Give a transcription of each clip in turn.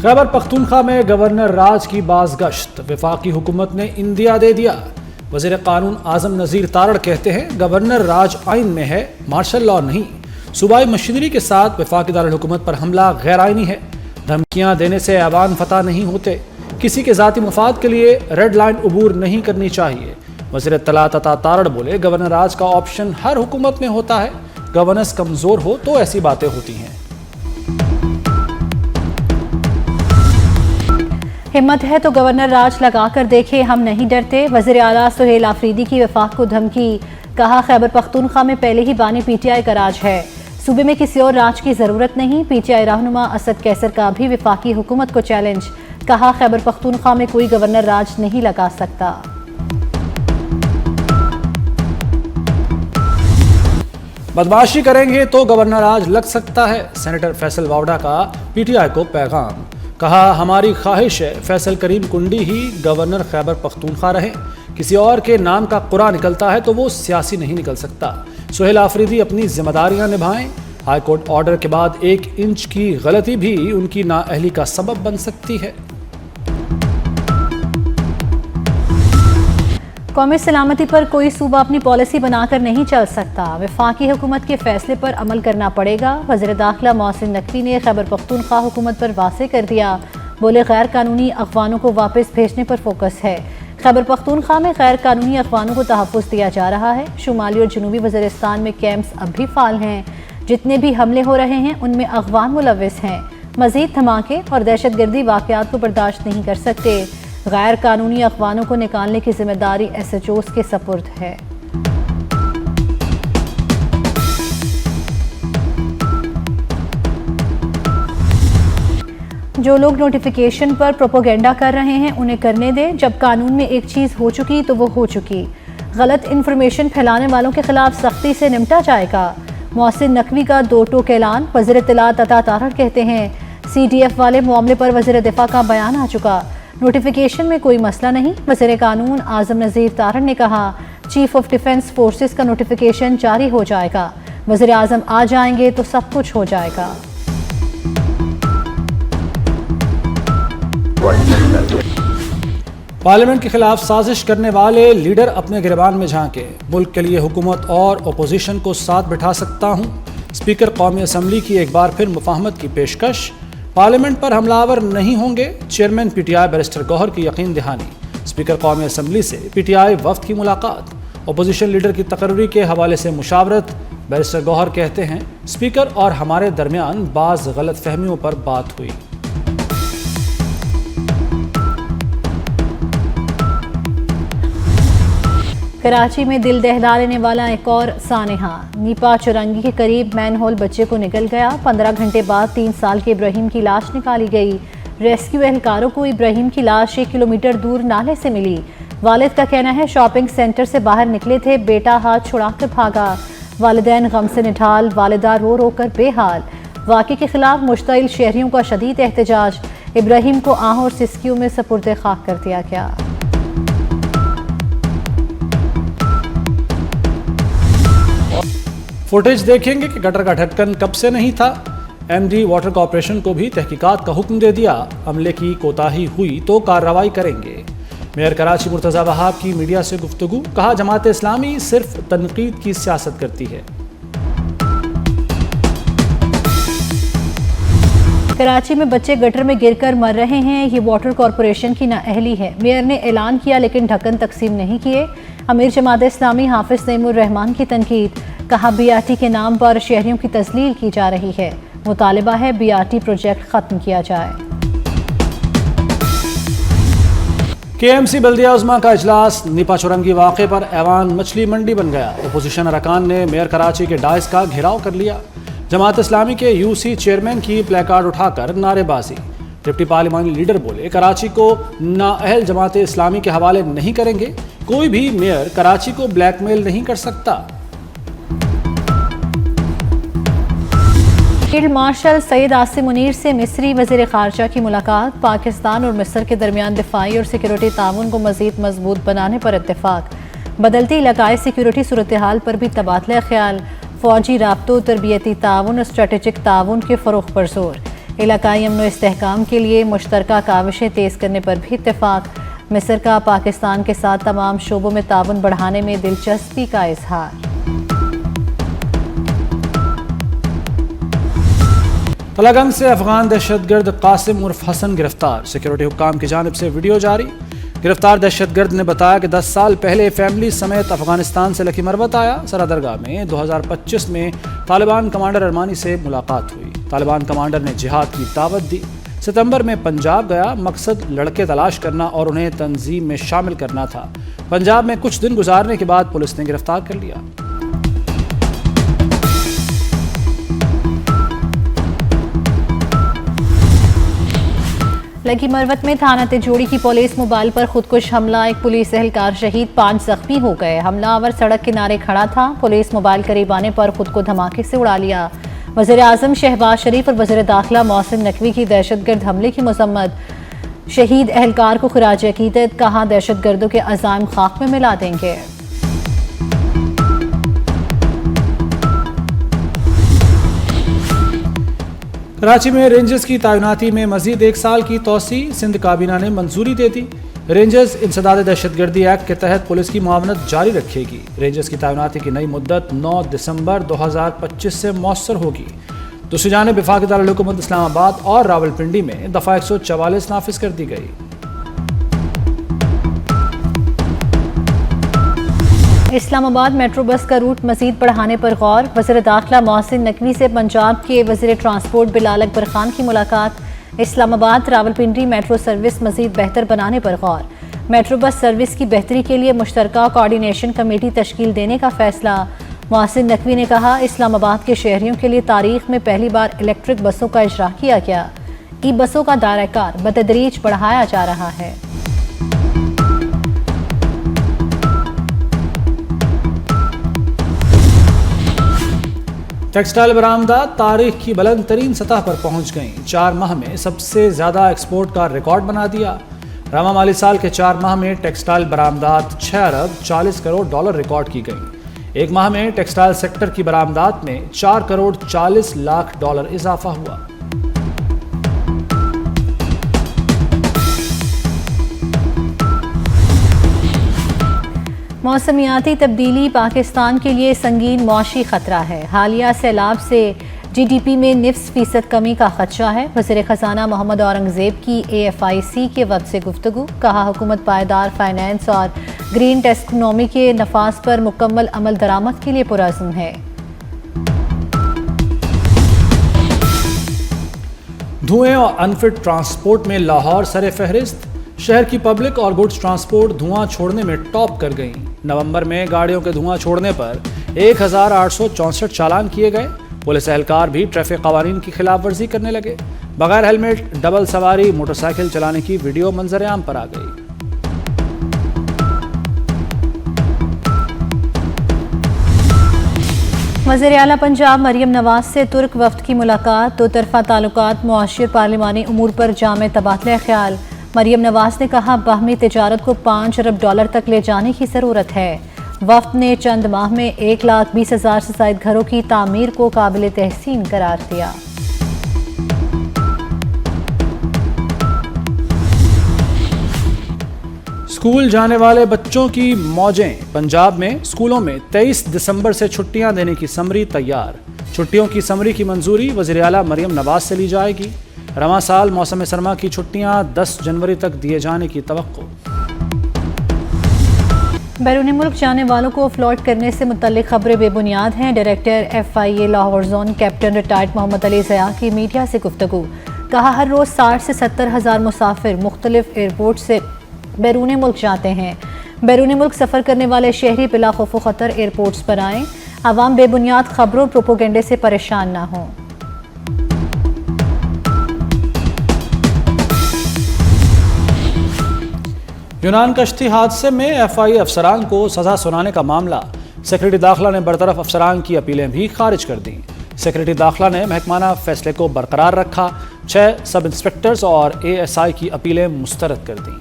खैबर पख्तूनख्वा में गवर्नर राज की बाज़गश्त, वफाकी हुकूमत ने इंदिया दे दिया। वज़ीर कानून आज़म नज़ीर तारड़ कहते हैं गवर्नर राज आइन में है, मार्शल लॉ नहीं। सूबाई मशीनरी के साथ वफाकी दारुल हुकूमत पर हमला गैर आइनी है। धमकियाँ देने से ऐवान फतह नहीं होते। किसी के ज़ाती मफाद के लिए रेड लाइन अबूर नहीं करनी चाहिए। वज़ीर इत्तलात अता तारड़ बोले गवर्नर राज का ऑप्शन हर हुकूमत में होता है, गवर्नेंस कमज़ोर हो तो ऐसी बातें होती हैं। हिम्मत है तो गवर्नर राज लगा कर देखे, हम नहीं डरते। वज़ीर आला सुहेल आफरीदी की वफाक को धमकी, कहा खैबर पख्तूनख्वा में पहले ही बानी पीटीआई का राज है, सूबे में किसी और राज की ज़रूरत नहीं। पीटीआई रहनुमा असद कैसर का भी वफाकी हुकूमत को चैलेंज, कहा खैबर पख्तूनख्वा में कोई गवर्नर राज नहीं लगा सकता। बदमाशी करेंगे तो गवर्नर राज लग सकता है, सेनेटर फैसल वावडा का पीटीआई को पैगाम, कहा हमारी ख्वाहिश है फैसल करीम कुंडी ही गवर्नर खैबर पख्तूनख्वा रहे। किसी और के नाम का कुरा निकलता है तो वो सियासी नहीं निकल सकता। सुहेल आफरीदी अपनी जिम्मेदारियां निभाएं। हाईकोर्ट ऑर्डर के बाद 1 इंच की गलती भी उनकी नाअहली का सबब बन सकती है। कौमी सलामती पर कोई सूबा अपनी पॉलिसी बनाकर नहीं चल सकता, वफाकी हुकूमत के फैसले पर अमल करना पड़ेगा। वज़ीर दाखिला मोहसिन नकवी ने खैबर पख्तूनख्वा हुकूमत पर वाज़ेह कर दिया, बोले गैर कानूनी अगवानों को वापस भेजने पर फोकस है। खैबर पख्तूनख्वा में गैर कानूनी अगवानों को तहफ़्फ़ुज़ दिया जा रहा है। शुमाली और जनूबी वज़ीरिस्तान में कैंप्स अब भी फ़ाल हैं। जितने भी हमले हो रहे हैं उनमें अगवान मुलव्विस हैं। मज़ीद धमाके और दहशतगर्दी वाक़यात को बर्दाश्त नहीं कर सकते। गैर कानूनी अगवानों को निकालने की जिम्मेदारी SHOs के सपुर्द है। जो लोग नोटिफिकेशन पर प्रोपोगेंडा कर रहे हैं उन्हें करने दें। जब कानून में एक चीज़ हो चुकी तो वो हो चुकी। गलत इन्फॉर्मेशन फैलाने वालों के खिलाफ सख्ती से निपटा जाएगा। मोहसिन नकवी का 2 टोक ऐलान। वज़ीर इत्तलात अता तारड़ कहते हैं CDF वाले मामले पर वज़ीर दिफा का बयान आ चुका, नोटिफिकेशन में कोई मसला नहीं। वज़ीर कानून आज़म नज़ीर तारड़ ने कहा चीफ ऑफ डिफेंस फोर्सेस का नोटिफिकेशन जारी हो जाएगा। वज़ीर आज़म आ जाएंगे तो सब कुछ हो जाएगा। पार्लियामेंट के खिलाफ साजिश करने वाले लीडर अपने गिरबान में झांके, मुल्क के लिए हुकूमत और अपोजिशन को साथ बिठा सकता हूँ। स्पीकर कौमी असम्बली की एक बार फिर मुफाहमत की पेशकश। पार्लियामेंट पर हमलावर नहीं होंगे, चेयरमैन PTI बैरिस्टर गौहर की यकीन दहानी। स्पीकर कौमी असम्बली से PTI वफ्द की मुलाकात। अपोजिशन लीडर की तकर्री के हवाले से मुशावरत। बैरिस्टर गौहर कहते हैं स्पीकर और हमारे दरमियान बाज़ गलत फहमियों पर बात हुई। कराची में दिल दहला लेने वाला एक और सानेहा। नीपा चुरंगी के करीब मैनहोल बच्चे को निकल गया। 15 घंटे बाद 3 साल के इब्राहिम की लाश निकाली गई। रेस्क्यू एहलकारों को इब्राहिम की लाश 1 किलोमीटर दूर नाले से मिली। वालिद का कहना है शॉपिंग सेंटर से बाहर निकले थे, बेटा हाथ छुड़ाकर भागा। वालिदैन गम से निठाल, वालिदा रो रो कर बेहाल। वाक़े के खिलाफ मुश्तइल शहरियों का शदीद एहतजाज। इब्राहिम को आह और सिस्कियों में सपुर्द खाक कर दिया गया। फुटेज देखेंगे कि गटर का ढक्कन कब से नहीं था। MD वाटर कॉर्पोरेशन को भी तहकीकात का हुक्म दे दिया, अमले की कोताही हुई तो कार्रवाई करेंगे। मेयर कराची मुर्तज़ा वहाब की मीडिया से गुफ्तगू, कहा जमात इस्लामी सिर्फ तनकीद की सियासत करती है। कराची में बच्चे गटर में गिरकर मर रहे हैं, ये वाटर कॉर्पोरेशन की नाअहली है। मेयर ने ऐलान किया लेकिन ढक्कन तकसीम नहीं किए। अमीर जमात इस्लामी हाफिज नईमुर रहमान की तनकीद, कहा BRT के नाम पर शहरियों की तस्लील की जा रही है। मुतालिबा है BRT प्रोजेक्ट खत्म किया जाए। KMC बल्दिया उज़्मा का इजलास। नीपा चुरंगी वाक़े पर ऐवान मछली मंडी बन गया। अपोजिशन अरकान ने मेयर कराची के डाइस का घेराव कर लिया। जमात इस्लामी के UC चेयरमैन की प्लेकार्ड उठाकर नारेबाजी। डिप्टी पार्लिमानी लीडर बोले कराची को नाअहल जमात इस्लामी के हवाले नहीं करेंगे। कोई भी मेयर कराची को ब्लैकमेल नहीं कर सकता। फील्ड मार्शल सैयद आसिम मुनीर से मिस्री वज़ीर ख़ारजा की मुलाकात। पाकिस्तान और मिस्र के दरमियान दिफाई और सिक्योरिटी ताउन को मज़ीद मजबूत बनाने पर इत्तेफाक। बदलती इलाकाई सिक्योरिटी सूरत हाल पर भी तबादला ख्याल। फ़ौजी राब्तों, तरबियती ताउन और स्ट्रेटेजिक ताउन के फ़रोग़ पर जोर। इलाकाई अमन इस्तेहकाम के लिए मुश्तरका काविशें तेज़ करने पर भी इत्तेफाक। मिस्र का पाकिस्तान के साथ तमाम शोबों में ताउन बढ़ाने में दिलचस्पी का इजहार। तलागंग से अफगान दहशतगर्द कासिम उर्फ हसन गिरफ्तार, सिक्योरिटी हुक्काम की जानिब से वीडियो जारी। गिरफ्तार दहशतगर्द ने बताया कि 10 साल पहले फैमिली समेत अफगानिस्तान से लकी मरवत आया। सरादरगाह में 2025 में तालिबान कमांडर अरमानी से मुलाकात हुई। तालिबान कमांडर ने जिहाद की दावत दी। सितंबर में पंजाब गया, मकसद लड़के तलाश करना और उन्हें तंजीम में शामिल करना था। पंजाब में कुछ दिन गुजारने के बाद पुलिस ने गिरफ्तार कर लिया। लकी मरवत में थाना तिजोड़ी की पुलिस मोबाइल पर खुदकुश हमला, एक पुलिस एहलकार शहीद, 5 जख्मी हो गए। हमलावर सड़क किनारे खड़ा था, पुलिस मोबाइल करीब आने पर खुद को धमाके से उड़ा लिया। वज़ीर आज़म शहबाज शरीफ और वज़ीर दाखिला मोहसिन नकवी की दहशतगर्द हमले की मज़म्मत, शहीद एहलकार को खिराज अकीदत, कहा दहशतगर्दों के अज़ाइम खाक में मिला देंगे। कराची में रेंजर्स की तैनाती में मजीद 1 साल की तोसी, सिंध काबीना ने मंजूरी दे दी। रेंजर्स इंसदाद दहशतगर्दी एक्ट के तहत पुलिस की मुआवनत जारी रखेगी। रेंजर्स की तैनाती की नई मुद्दत 9 दिसंबर 2025 से मौसर होगी। दूसरी जानिब वफाकी दारुल हुकूमत इस्लामाबाद और रावलपिंडी में दफ़ा 144 नाफिज कर दी गई। इस्लामाबाद मेट्रो बस का रूट मजीद बढ़ाने पर गौर, वज़ीर दाखिला मोहसिन नकवी से पंजाब के वज़ीर ट्रांसपोर्ट बिलाल अकबर खान की मुलाकात। इस्लामाबाद रावलपिंडी मेट्रो सर्विस मजीद बेहतर बनाने पर गौर, मेट्रो बस सर्विस की बेहतरी के लिए मुश्तरका कोऑर्डिनेशन कमेटी तश्कील देने का फैसला। मोहसिन नकवी ने कहा इस्लामाबाद के शहरियों के लिए तारीख में पहली बार इलेक्ट्रिक बसों का इजरा किया गया। ई बसों का दायरा कार बतदरीज बढ़ाया जा रहा है। टेक्सटाइल बरामदात तारीख की बुलंद तरीन सतह पर पहुंच गईं। 4 माह में सबसे ज़्यादा एक्सपोर्ट का रिकॉर्ड बना दिया। रवा माली साल के 4 माह में टेक्सटाइल बरामदात 6 अरब 40 करोड़ डॉलर रिकॉर्ड की गई। एक माह में टेक्सटाइल सेक्टर की बरामदात में 4 करोड़ 40 लाख डॉलर इजाफा हुआ। मौसमियाती तब्दीली पाकिस्तान के लिए संगीन मौशी खतरा है। हालिया सैलाब से GDP में 9% कमी का खदशा है। वज़ीर ख़ज़ाना मोहम्मद औरंगज़ेब की AFIC के वक्त से गुफ्तगू, कहा हुकूमत पायदार फाइनेंस और ग्रीन टेक्नोमी के नफाज पर मुकम्मल अमल दरामद के लिए पुरअज़्म है। धुएं और अनफिट ट्रांसपोर्ट में लाहौर सरे फहरिस्त। शहर की पब्लिक और गुड्स ट्रांसपोर्ट धुआं छोड़ने में टॉप कर गई। नवंबर में गाड़ियों के धुआं छोड़ने पर 1864 चालान किए गए। पुलिस एहलकार भी ट्रैफिक कवानीन की खिलाफ वर्जी करने लगे। बगैर हेलमेट डबल सवारी मोटरसाइकिल चलाने की वीडियो मंजर आम पर आ गई। वज़ीर आला पंजाब मरियम नवाज से तुर्क वफ्द की मुलाकात। दो तरफा ताल्लुकात, मुआशी और पार्लिमानी उमूर पर जामे तबादला ख्याल। मरियम नवाज ने कहा बाहमी तिजारत को 5 अरब डॉलर तक ले जाने की ज़रूरत है। वफ्द ने चंद माह में 1,20,000 से ज़ायद घरों की तामीर को काबिल तहसीन करार दिया। स्कूल जाने वाले बच्चों की मौजें। पंजाब में स्कूलों में 23 दिसंबर से छुट्टियां देने की समरी तैयार। छुट्टियों की समरी की मंजूरी वज़ीर आला मरियम नवाज से ली जाएगी। रवां साल मौसम सरमा की छुट्टियां 10 जनवरी तक दिए जाने की तवक्को। बैरून मुल्क जाने वालों को फ्लॉट करने से मुतल्लिक खबरें बेबुनियाद हैं। Director FIA Lahore zone captain retired Mohammad Ali Zia की मीडिया से गुफ्तगू, कहा हर रोज़ 60 से 70 हज़ार मुसाफिर मुख्तलिफ एयरपोर्ट से बैरून मुल्क जाते हैं। बैरून मुल्क सफ़र करने वाले शहरी बिला खौफ ख़तर एयरपोर्ट्स पर आएँ। आवाम बेबुनियाद खबरों प्रोपोगेंडे से परेशान ना हों। यूनान कश्ती हादसे में FIA अफसरान को सजा सुनाने का मामला। सेक्रेटरी दाखिला ने बरतरफ अफसरान की अपीलें भी खारिज कर दी। सेक्रेटरी दाखिला ने महकमाना फैसले को बरकरार रखा। 6 सब इंस्पेक्टर्स और ASI की अपीलें मुस्तरद कर दी।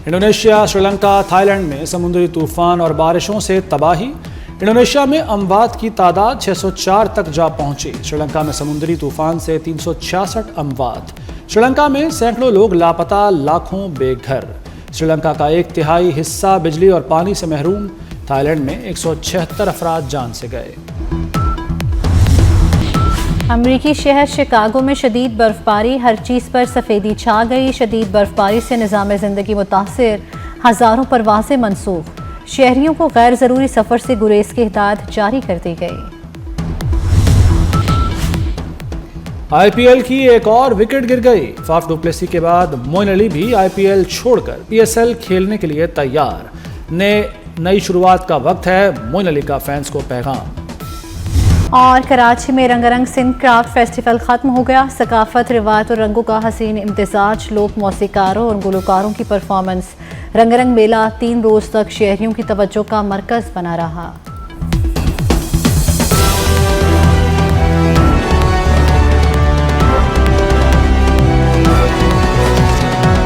इंडोनेशिया, श्रीलंका, थाईलैंड में समुद्री तूफान और बारिशों से तबाही। इंडोनेशिया में अमवात की तादाद 604 तक जा पहुंची। श्रीलंका में समुद्री तूफान से 366 अमवात। श्रीलंका में सैकड़ों लोग लापता, लाखों बेघर। श्रीलंका का 1/3 हिस्सा बिजली और पानी से महरूम। थाईलैंड में 176 अफराद जान से गए। अमरीकी शहर शिकागो में शदीद बर्फबारी, हर चीज़ पर सफ़ेदी छा गई। शदीद बर्फबारी से निज़ाम ज़िंदगी मुतासिर, हज़ारों परवाज़ें मनसूख। शहरियों को गैर ज़रूरी सफ़र से गुरेज की हिदायत जारी कर दी गई। आईपीएल की एक और विकेट गिर गई। फाफ डुप्लेसी के बाद मोइन अली भी आईपीएल छोड़कर पीएसएल खेलने के लिए तैयार। नई शुरुआत का वक्त है, मोइन अली का फैंस को पैगाम। और कराची में रंगारंग सिंध क्राफ्ट फेस्टिवल ख़त्म हो गया। सकाफत, रिवायत और रंगों का हसीन इम्तिजाज, लोक मौसीकारों और गुलकारों की परफॉर्मेंस। रंगारंग मेला 3 रोज़ तक शहरियों की तवज्जो का मरकज़ बना रहा।